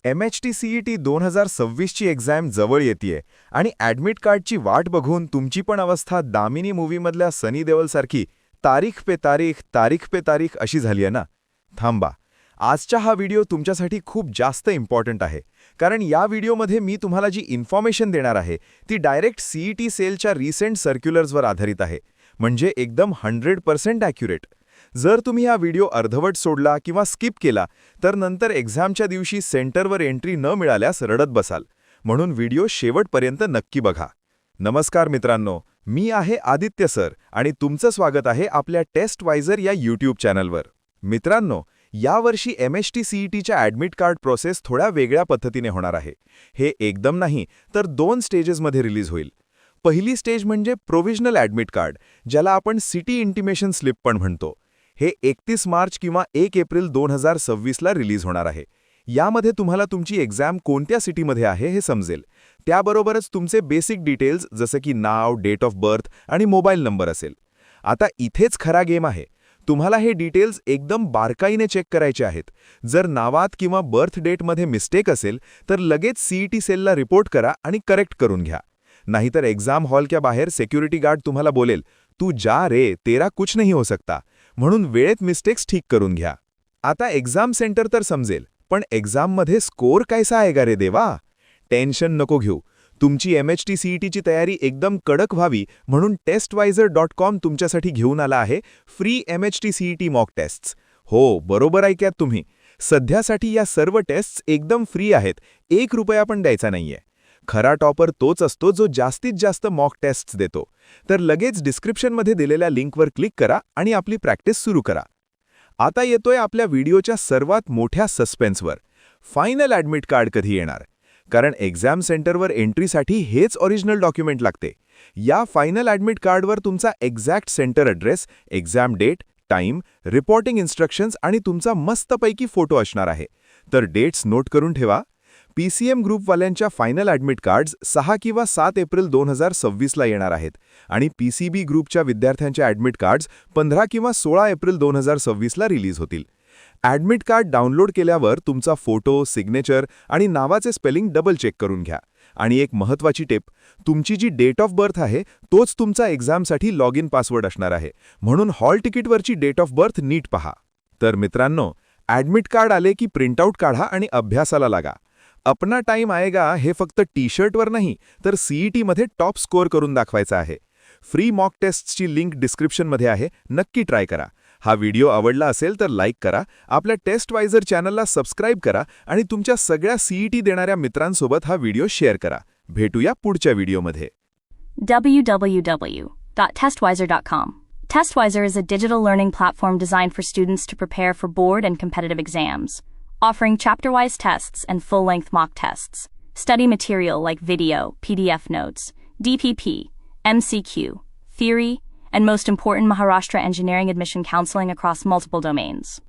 MHT-CET 2026 ची exam जवळ येतेय आणि ॲडमिट कार्डची वाट बघून तुमची पण अवस्था दामिनी मूव्हीमधल्या सनी देओलसारखी तारीख पे तारीख तारीख पे तारीख अशी झाली आहे ना. थांबा, आजचा हा व्हिडिओ तुमच्यासाठी खूप जास्त इम्पॉर्टंट आहे, कारण या व्हिडिओमध्ये मी तुम्हाला जी इन्फॉर्मेशन देणार आहे ती डायरेक्ट CET सेलच्या रिसेंट सर्क्युलर्सवर आधारित आहे, म्हणजे एकदम 100% ॲक्युरेट. जर तुम्ही हा व्हिडिओ अर्धवट सोडला किंवा स्किप केला तर नंतर एक्झामच्या दिवशी सेंटरवर एंट्री न मिळाल्यास रडत बसाल. म्हणून व्हिडिओ शेवटपर्यंत नक्की बघा. नमस्कार मित्रांनो, मी आहे आदित्य सर आणि तुमचं स्वागत आहे आपल्या टेस्टवायझर या यूट्यूब चॅनलवर. मित्रांनो, यावर्षी MHT-CETच्या ॲडमिट कार्ड प्रोसेस थोड्या वेगळ्या पद्धतीने होणार आहे. हे एकदम नाही तर 2 स्टेजेसमध्ये रिलीज होईल. पहिली स्टेज म्हणजे प्रोव्हिजनल ॲडमिट कार्ड, ज्याला आपण सिटी इंटिमेशन स्लिप पण म्हणतो. हे 31 मार्च किंवा 1 एप्रिल 2026 ला रिलीज होणार आहे. यामध्ये तुम्हाला तुमची एक्झाम कोणत्या सिटीमध्ये आहे हे समजेल. त्याबरोबरच तुमचे बेसिक डिटेल्स जसे की नाव, डेट ऑफ बर्थ आणि मोबाईल नंबर असेल. आता इथेच खरा गेम आहे. तुम्हाला हे डिटेल्स एकदम बारकाईने चेक करायचे आहेत. जर नावात किंवा बर्थ डेटमध्ये मिस्टेक असेल तर लगेच CET सेलला रिपोर्ट करा आणि करेक्ट करून घ्या. नाहीतर एक्झाम हॉलच्या बाहेर सिक्युरिटी गार्ड तुम्हाला बोलेल, तू जा रे, तेरा कुछ नहीं हो सकता. म्हणून वेळेत मिस्टेक्स ठीक करून घ्या. आता एक्झाम सेंटर तर समजेल, पण एक्झाममध्ये स्कोर कैसा आएगा रे देवा? टेन्शन नको घेऊ. तुमची MHT-CETची तयारी एकदम कडक व्हावी म्हणून testwiser.com तुमच्यासाठी घेऊन आला आहे फ्री MHT-CET मॉक टेस्ट्स. हो, बरोबर ऐकत तुम्ही. सध्यासाठी या सर्व टेस्ट्स एकदम फ्री आहेत, 1 रुपया पण द्यायचा नाहीये. खरा टॉपर तोच असतो जो जास्तीत जास्त मॉक टेस्ट्स देतो. तर लगेच डिस्क्रिप्शनमध्ये दिलेल्या लिंकवर क्लिक करा आणि आपली प्रॅक्टिस सुरू करा. आता येतोय आपल्या व्हिडिओच्या सर्वात मोठ्या सस्पेन्सवर. फायनल ॲडमिट कार्ड कधी येणार? कारण एक्झाम सेंटरवर एंट्रीसाठी हेच ओरिजिनल डॉक्युमेंट लागते. या फायनल ॲडमिट कार्डवर तुमचा exact centre address, exam date, time, reporting instructions आणि तुमचा मस्तपैकी फोटो असणार आहे. तर डेट्स नोट करून ठेवा. PCM ग्रुपवाल्यांच्या फायनल ॲडमिट कार्ड्स 6 किंवा 7 एप्रिल 2026 ला येणार आहेत आणि PCB ग्रुपच्या विद्यार्थ्यांच्या ॲडमिट कार्ड्स 15 किंवा 16 एप्रिल 2026 ला रिलीज होतील. ॲडमिट कार्ड डाउनलोड केल्यावर तुमचा फोटो, सिग्नेचर आणि नावाचे स्पेलिंग डबल चेक करून घ्या. आणि एक महत्त्वाची टिप, तुमची जी डेट ऑफ बर्थ आहे तोच तुमचा एक्झामसाठी लॉग इन पासवर्ड असणार आहे. म्हणून हॉल तिकीटवरची डेट ऑफ बर्थ नीट पहा. तर मित्रांनो, ॲडमिट कार्ड आले की प्रिंटआउट काढा आणि अभ्यासाला लागा. अपना टाइम आएगा हे फक्त टी-शर्टवर नाही तर CETमध्ये टॉप स्कोअर करून दाखवायचा आहे. फ्री मॉक टेस्टची लिंक डिस्क्रिप्शनमध्ये आहे, नक्की ट्राय करा. हा व्हिडिओ आवडला असेल तर लाईक करा, आपल्या टेस्टवायझर चॅनलला सबस्क्राईब करा आणि तुमच्या सगळ्या CET देणाऱ्या मित्रांसोबत हा व्हिडिओ शेअर करा. भेटूया पुढच्या व्हिडिओमध्ये. www.testwiser.com. Testwiser is a digital learning platform designed for students to prepare for board and competitive exams, offering chapter-wise tests and full-length mock tests. Study material like video, PDF notes, DPP, MCQ, theory, and most important, Maharashtra engineering admission counseling across multiple domains.